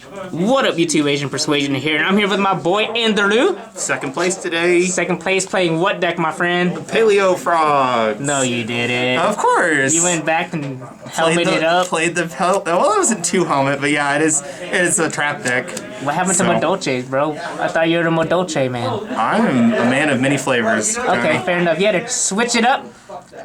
What up, YouTube? Asian Persuasion here, and I'm here with my boy Andrew. Second place today. Second place, playing what deck, my friend? Paleo Frogs. No, you didn't. Of course. You went back and helmeted up. Played the well, it wasn't two helmet, but yeah, it is a trap deck. What happened to Modolches, bro? I thought you were the Modolche man. I'm a man of many flavors. Okay, fair enough. You had to switch it up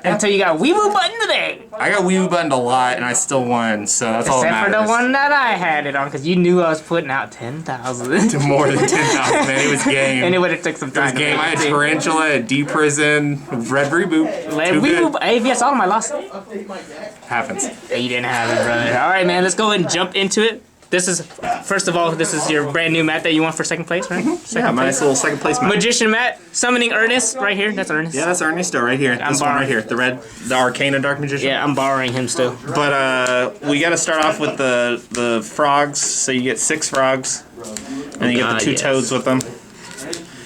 until you got Weeaboo Button today. I got Weeaboo Buttoned a lot, and I still won, so that's all that matters. Except for the one that I had it on, because you knew I was putting out 10,000. To more than 10,000, man. It was game. And it would have took some time. Game. I had Tarantula, Deprison, Red Reboot. Hey, if you saw him, I lost. Happens. Yeah, you didn't have it, brother. All right, man. Let's go ahead and jump into it. This is, first of all, this is your brand new mat that you want for second place, right? Yeah, my nice little second place mat. Magician mat. Summoning Ernest right here. That's Ernest. Yeah, that's Ernesto right here. This one right here. The Arcana Dark Magician. Yeah, I'm borrowing him still. But we got to start off with the frogs. So you get 6 frogs, and you get the 2 toads with them.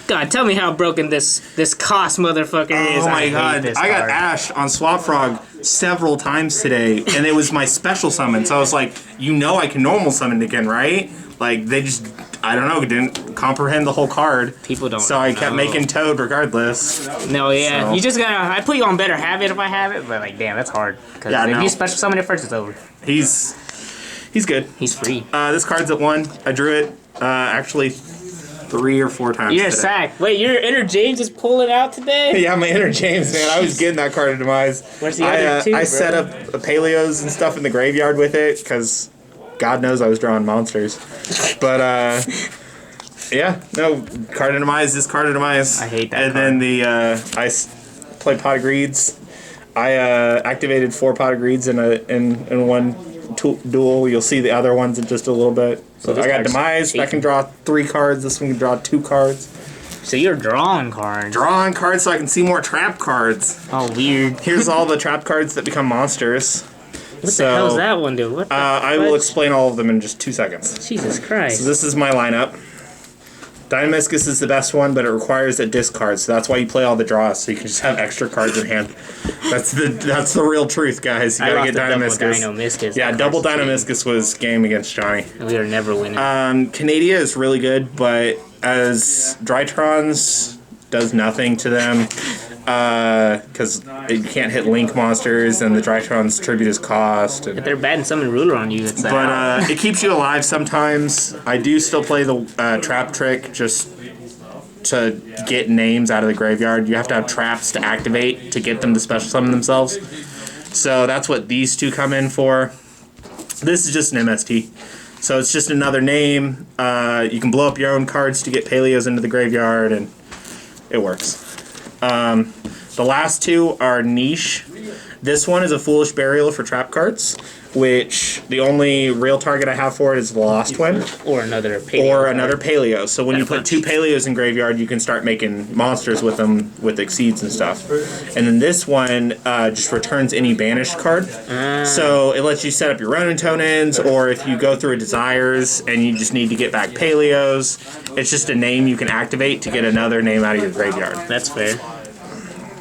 God, tell me how broken this cost motherfucker is. Oh my god, I got Ash on Swap Frog several times today, and it was my special summon. So I was like, I can normal summon again, right? Like, they just, I don't know, didn't comprehend the whole card. People don't So I kept making Toad regardless. No, yeah. So. You just gotta, I put you on better habit if I have it, but like, damn, that's hard. Because if you special summon it first, it's over. He's good. He's free. This card's at 1. I drew it, actually 3 or 4 times You're today. a sack. Wait, your Inner James is pulling out today? Yeah, my Inner James, man. I was getting that card of demise. Where's the other two, I bro? set up Paleos and stuff in the graveyard with it, because God knows I was drawing monsters. But, yeah, no, card of demise is card of demise. I hate that And card. then I played Pot of Greeds. I activated 4 Pot of Greeds in one duel. You'll see the other ones in just a little bit. So I got demise. I can draw 3 cards. This one can draw 2 cards. So you're drawing cards. Drawing cards so I can see more trap cards. Oh, weird. Here's all the trap cards that become monsters. What the hell does that one do? What the I will explain all of them in just 2 seconds. Jesus Christ. So this is my lineup. Dynamiscus is the best one, but it requires a discard, so that's why you play all the draws, so you can just have extra cards in hand. That's the real truth, guys. You gotta get Dynamiscus. Yeah, double Dynamiscus was game against Johnny. We are never winning. Canadia is really good, but as Drytrons does nothing to them, because you can't hit Link monsters, and the Drytron's tribute is cost. If they're bad and summon Ruler on you, it's that. But it keeps you alive sometimes. I do still play the trap trick just to get names out of the graveyard. You have to have traps to activate to get them to special summon themselves. So that's what these 2 come in for. This is just an MST. So it's just another name. You can blow up your own cards to get Paleos into the graveyard, and it works. The last 2 are niche. This one is a Foolish Burial for trap cards, which the only real target I have for it is the Lost One. Or another Paleo. So when you put 2 Paleos in graveyard, you can start making monsters with them with Exceeds and stuff. And then this one just returns any banished card. So it lets you set up your Ronin Tonins, or if you go through a Desires and you just need to get back Paleos, it's just a name you can activate to get another name out of your graveyard. That's fair.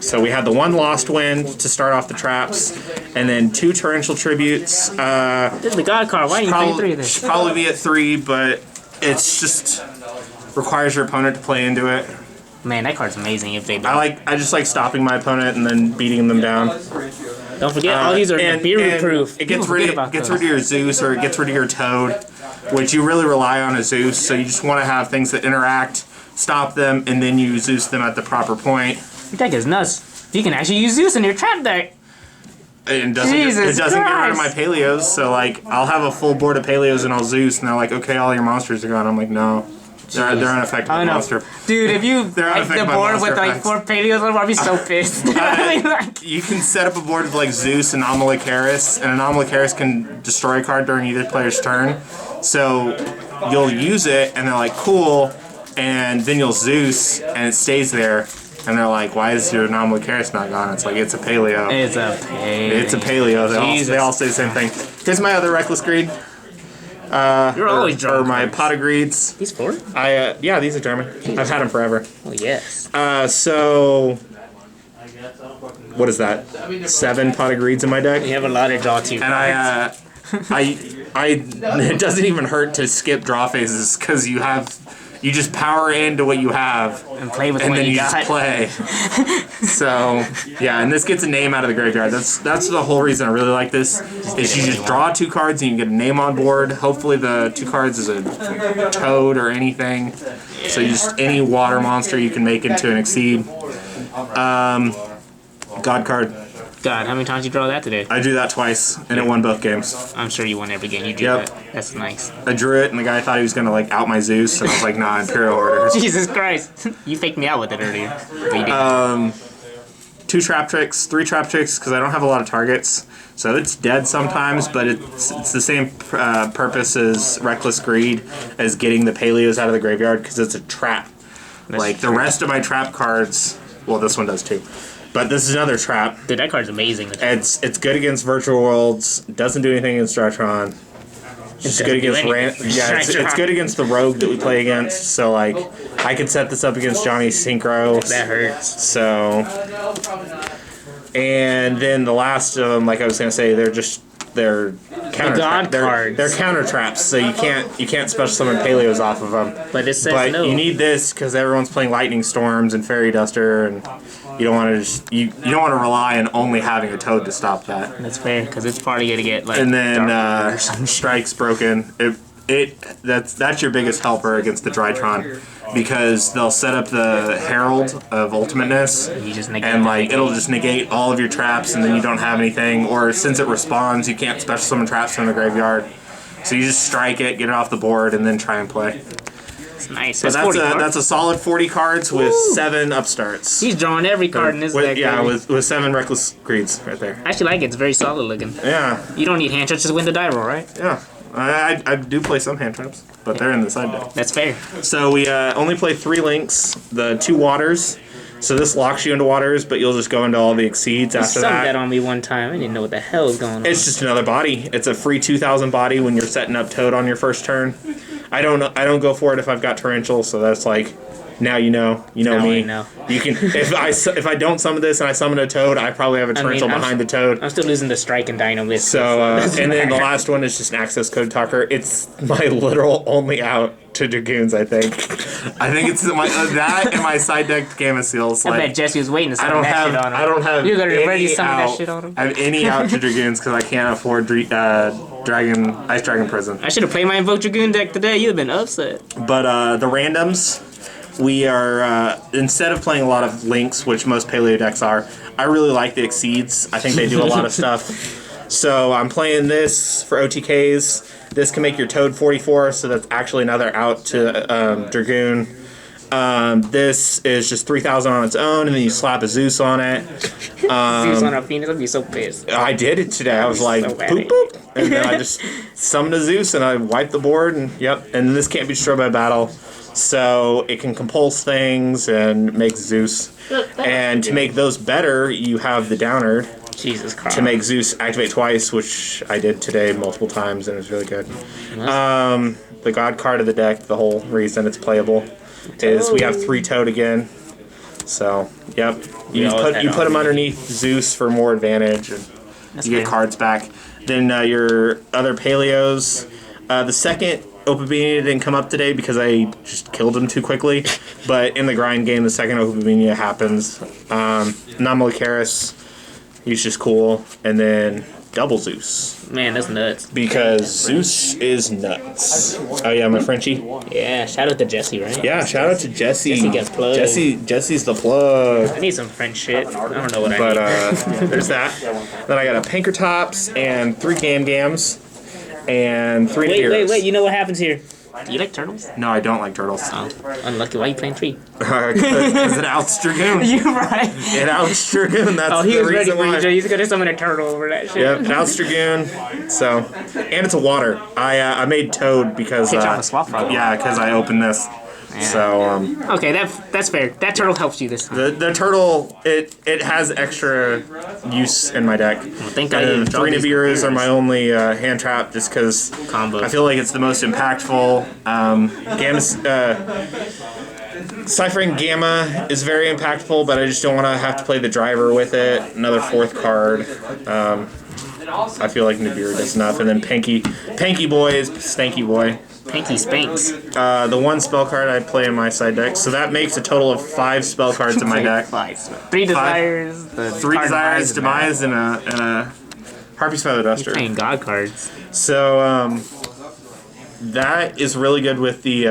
So we had the 1 Lost Wind to start off the traps, and then 2 Torrential Tributes. This is the God card. Why are you playing 3 of this? Should probably be at 3, but it's just requires your opponent to play into it. Man, that card's amazing if they do. I just like stopping my opponent and then beating them down. Don't forget, all these are Nibiru proof. It gets rid of your Zeus, or it gets rid of your Toad, which you really rely on a Zeus. So you just want to have things that interact, stop them, and then you Zeus them at the proper point. Your deck is nuts. You can actually use Zeus in your trap deck. It doesn't get rid of my Paleos, so like I'll have a full board of Paleos and I'll Zeus, and they're like, okay, all your monsters are gone. I'm like, no, they're unaffected by monster. Dude, if you like the board with like 4 Paleos on, I'd be so pissed. You can set up a board with like Zeus and Amalekaris, and an Amalekaris can destroy a card during either player's turn. So you'll use it, and they're like, cool, and then you'll Zeus, and it stays there. And they're like, why is your Amalekaris not gone? It's like, it's a Paleo. It's a Paleo. It's a Paleo. They all say the same thing. Here's my other Reckless Greed. You're always drawing. Or my Pot of Greeds. These 4? Yeah, these are German. I've had them forever. Oh, yes. So, what is that? 7 Pot of Greeds in my deck. You have a lot of draw too. And I it doesn't even hurt to skip draw phases because you just power into what you have and play with and what then you got. just play. So yeah, and this gets a name out of the graveyard. That's the whole reason I really like this. Is you just draw 2 cards and you get a name on board. Hopefully the 2 cards is a toad or anything. So you just any water monster you can make into an exceed. God card. God, how many times you draw that today? I drew that twice, and it won both games. I'm sure you won every game you drew that. That's nice. I drew it, and the guy thought he was going to, like, out my Zeus, and I was like, nah, Imperial Order. Jesus Christ. You faked me out with it earlier. But you didn't. 2 trap tricks, 3 trap tricks, because I don't have a lot of targets. So it's dead sometimes, but it's the same purpose as Reckless Greed, as getting the Paleos out of the graveyard, because it's a trap. Like, the rest of my trap cards, well, this one does too. But this is another trap. Dude, that card's amazing. It's good against Virtual Worlds. Doesn't do anything against Drytron. It's good against it's good against the Rogue that we play against. So like, I could set this up against Johnny's Synchro. That hurts. So, and then the last of them, like I was gonna say, they're counter cards. They're counter traps, so you can't special summon Paleos off of them. But it says no. You need this because everyone's playing Lightning Storms and Fairy Duster, and you don't want to you don't want to rely on only having a Toad to stop that. That's fair because it's probably gonna get like. And then Strike's broken. That's your biggest helper against the Drytron. Because they'll set up the Herald of Ultimateness, and like it'll just negate all of your traps, and then you don't have anything. Or since it respawns, you can't special summon traps from the graveyard, so you just strike it, get it off the board, and then try and play. It's nice. So that's a solid 40 cards with 7 upstarts. He's drawing every card in his deck. Yeah, with 7 Reckless Greeds right there. I actually like it. It's very solid looking. Yeah. You don't need hand traps, just win the die roll, right? Yeah. I do play some hand traps, but they're in the side deck. That's fair. So we only play 3 links, the 2 waters. So this locks you into waters, but you'll just go into all the exceeds after that. You summed that on me one time. I didn't know what the hell was going on. It's just another body. It's a free 2,000 body when you're setting up Toad on your first turn. I don't go for it if I've got Torrential, so that's like, now you know me. You can if I don't summon this and I summon a Toad, I probably have a Torrential behind the Toad. I'm still losing the Strike and Dino Mist. So and then the last one is just an access code talker. It's my literal only out to Dragoons. I think it's that and my side deck Gamma Seals. I bet Jesse was waiting to summon that shit on him. I don't have. You're gonna ready to summon out, that shit on him. I have any out to Dragoons because I can't afford Ice Dragon Prison. I should have played my Invoke Dragoon deck today. You'd have been upset. But the randoms. We are, instead of playing a lot of links, which most Paleo decks are, I really like the Exceeds. I think they do a lot of stuff. So I'm playing this for OTKs. This can make your Toad 44, so that's actually another out to Dragoon. This is just 3,000 on its own, and then you slap a Zeus on it. Zeus on a Phoenix, I'd be so pissed. I did it today. I was like, so boop, boop. And then I just summoned a Zeus, and I wiped the board, and yep. And this can't be destroyed by battle. So it can compulse things and make Zeus. And to make those better, you have the Downard. Jesus Christ. To make Zeus activate twice, which I did today multiple times, and it was really good. The God card of the deck, the whole reason it's playable, is we have 3 Toad again. So, yep. You put them underneath Zeus for more advantage, and you get cards back. Then your other Paleos. The second Opabinia didn't come up today because I just killed him too quickly. But in the grind game, the second Opabinia happens. Nomalicaris, he's just cool. And then double Zeus. Man, that's nuts. Because Zeus is nuts. Oh yeah, my Frenchie? Yeah, shout out to Jesse, right? Yeah, shout out to Jesse. Jesse gets plugged. Jesse's the plug. I need some French shit. I don't know what I need. But there's that. Then I got a Pinkertops and 3 Gams. And 3 Heroes. Wait, you know what happens here? Do you like turtles? No, I don't like turtles. Oh, unlucky. Why are you playing tree? Because it outs Dragoon. You're right. It outs Dragoon. That's he the was ready reason for why. you. He's gonna summon a turtle over that shit. Yep, it outs Dragoon. So, and it's a water. I made Toad because yeah, because I opened this. Yeah. So okay, that's fair. That turtle helps you this time. The turtle it has extra use in my deck. Well, thank God you 3 Nibiru's are my only hand trap just because I feel like it's the most impactful. Ciphering Gamma is very impactful, but I just don't want to have to play the driver with it. Another 4th card. I feel like Nibiru does enough. And then Pinky Boy is Stanky Boy. Pinky Spanks. The one spell card I play in my side deck. So that makes a total of 5 spell cards in my deck. 3 Desires. 3 Desires, Demise, and a Harpy's Feather Duster. You're playing God cards. So, that is really good with the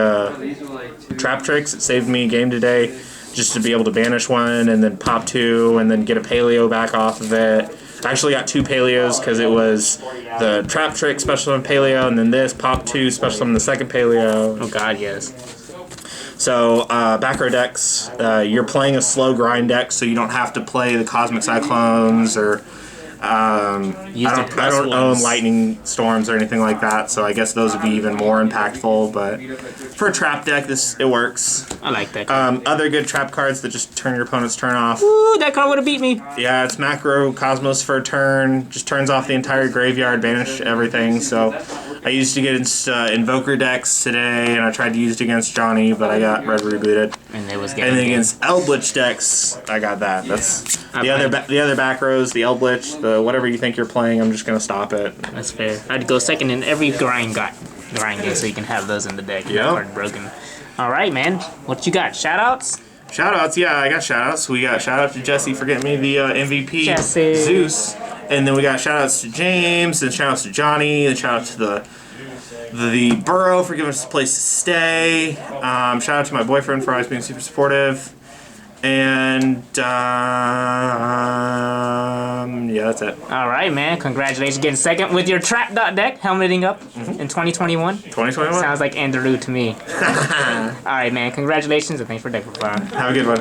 trap tricks. It saved me a game today just to be able to banish one and then pop 2 and then get a paleo back off of it. I actually got 2 paleos because it was the trap trick special summon paleo and then this pop 2 special summon the second paleo. Oh god, yes. So back row decks, you're playing a slow grind deck, so you don't have to play the Cosmic Cyclones or I don't own Lightning Storms or anything like that, so I guess those would be even more impactful. But for a trap deck, it works. I like that card. Other good trap cards that just turn your opponent's turn off. Ooh, that card would have beat me. Yeah, it's Macro Cosmos for a turn. Just turns off the entire graveyard, banish everything. So I used it against Invoker decks today, and I tried to use it against Johnny, but I got red rebooted. And it was And then against Eldritch decks, I got that. That's the other back rows, the Eldritch, the whatever you think you're playing. I'm just gonna stop it. That's fair. I'd go second in every grind game, so you can have those in the deck. Yeah. Card broken. All right, man. What you got? Shoutouts? Shoutouts, yeah, I got shoutouts. We got shout out to Jesse for getting me the MVP, Jesse. Zeus, and then we got shoutouts to James, and shoutouts to Johnny, and shout out to the Burrow for giving us a place to stay. Shout out to my boyfriend for always being super supportive. And, yeah, that's it. All right, man. Congratulations getting second with your trap dot deck, helmeting up in 2021. 2021? Sounds like Andrew to me. All right, man. Congratulations and thanks for deck profile. Have a good one.